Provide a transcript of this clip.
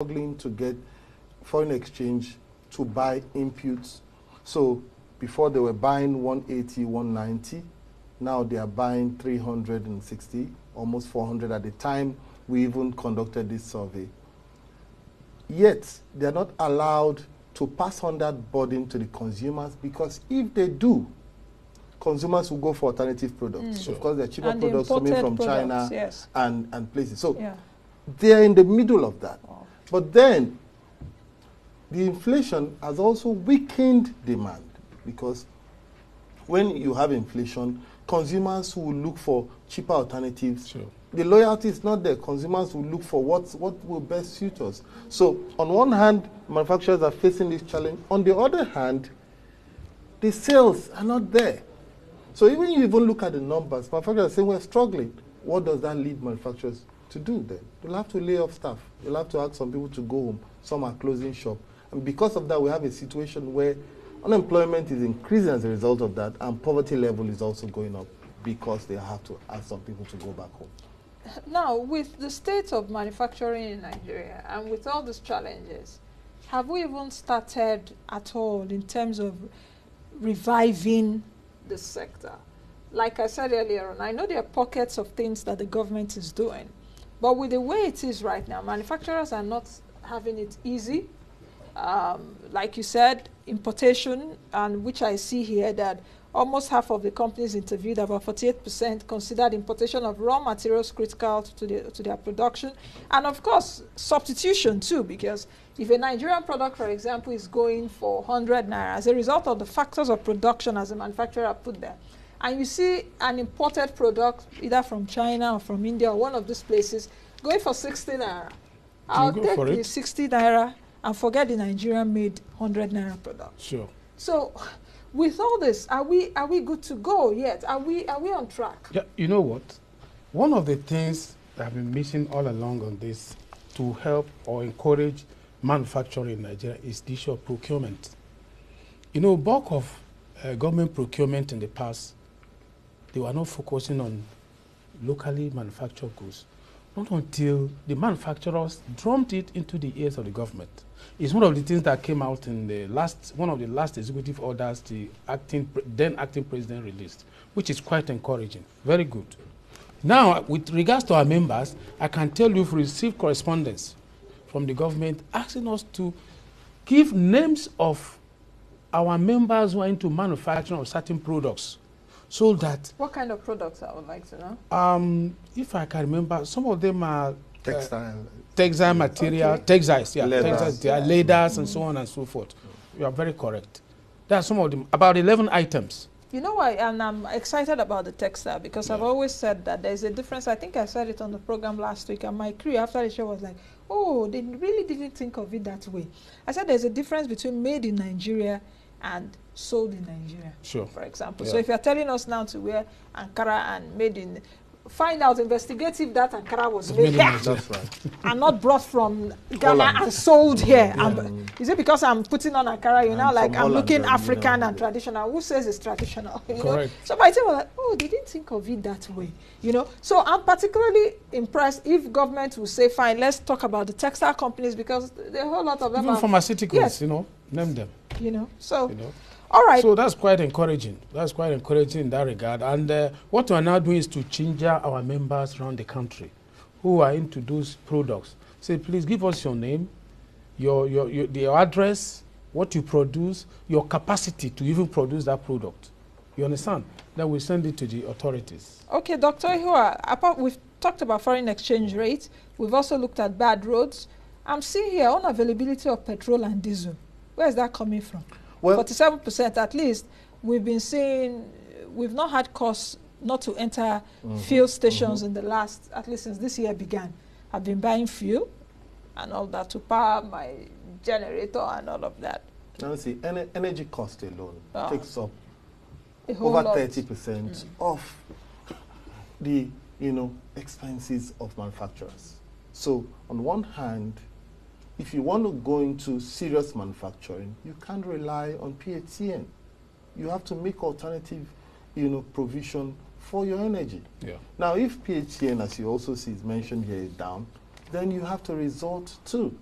struggling to get foreign exchange to buy inputs. So before they were buying 180, 190, now they are buying 360, almost 400 at the time we even conducted this survey. Yet they are not allowed to pass on that burden to the consumers, because if they do, consumers will go for alternative products. Of course, there are cheaper products coming from China and places. So they're in the middle of that. Wow. But then the inflation has also weakened demand, because when you have inflation, consumers will look for cheaper alternatives. Sure. The loyalty is not there. Consumers will look for what will best suit us. So on one hand, manufacturers are facing this challenge. On the other hand, the sales are not there. So even you look at the numbers, manufacturers say we're struggling. What does that lead manufacturers to do then? They'll have to lay off staff. They'll have to ask some people to go home. Some are closing shop. And because of that, we have a situation where unemployment is increasing as a result of that, and poverty level is also going up because they have to ask some people to go back home. Now, with the state of manufacturing in Nigeria and with all these challenges, have we even started at all in terms of reviving the sector? Like I said earlier on, I know there are pockets of things that the government is doing, but with the way it is right now, manufacturers are not having it easy. Like you said, importation, and which I see here that almost half of the companies interviewed, about 48%, considered importation of raw materials critical to their production. And of course, substitution too, because if a Nigerian product, for example, is going for 100 naira as a result of the factors of production as a manufacturer put there, and you see an imported product either from China or from India or one of these places going for 60 naira, I'll take the 60 naira and forget the Nigerian-made 100 naira product. Sure. So, with all this, are we good to go yet? Are we on track? Yeah, you know what? One of the things that I've been missing all along on this to help or encourage manufacturing in Nigeria is the issue of procurement. You know, bulk of government procurement in the past, they were not focusing on locally manufactured goods. Not until the manufacturers drummed it into the ears of the government. It's one of the things that came out in the one of the last executive orders the then acting president released, which is quite encouraging. Very good. Now, with regards to our members, I can tell you we've received correspondence from the government asking us to give names of our members who are into manufacturing of certain products, so that... What kind of products I would like to know? If I can remember, some of them are textile material, textiles, leathers, and so on and so forth. You are very correct. There are some of them, about 11 items. You know why? And I'm excited about the textile, because I've always said that there's a difference. I think I said it on the program last week, and my crew after the show was like, oh, they really didn't think of it that way. I said there's a difference between made in Nigeria and sold in Nigeria, for example. So if you're telling us now to wear Ankara and made in, find out, investigate if that Ankara was made here and not brought from Ghana and sold here. Is it because I'm putting on Ankara, you know, like I'm looking African and traditional? Who says it's traditional? You know? So my team was like, oh, they didn't think of it that way, you know. So I'm particularly impressed if government will say, fine, let's talk about the textile companies, because there are a whole lot of them. Even pharmaceuticals, you know, name them. You know, so, all right. So that's quite encouraging. That's quite encouraging in that regard. And what we're now doing is to change our members around the country who are into those products. Say, please give us your name, your address, what you produce, your capacity to even produce that product. You understand? Then we send it to the authorities. Okay, Dr. Ihua, we've talked about foreign exchange rates. We've also looked at bad roads. I'm seeing here unavailability of petrol and diesel. Where is that coming from? Well, 47% at least. We've been seeing, we've not had costs not to enter fuel stations in the last, at least since this year began. I've been buying fuel and all that to power my generator and all of that. Now see, energy cost alone takes up over 30% of the, expenses of manufacturers. So on one hand, if you want to go into serious manufacturing, you can't rely on PHCN. You have to make alternative, provision for your energy. Now, if PHCN, as you also see is mentioned here, is down, then you have to resort to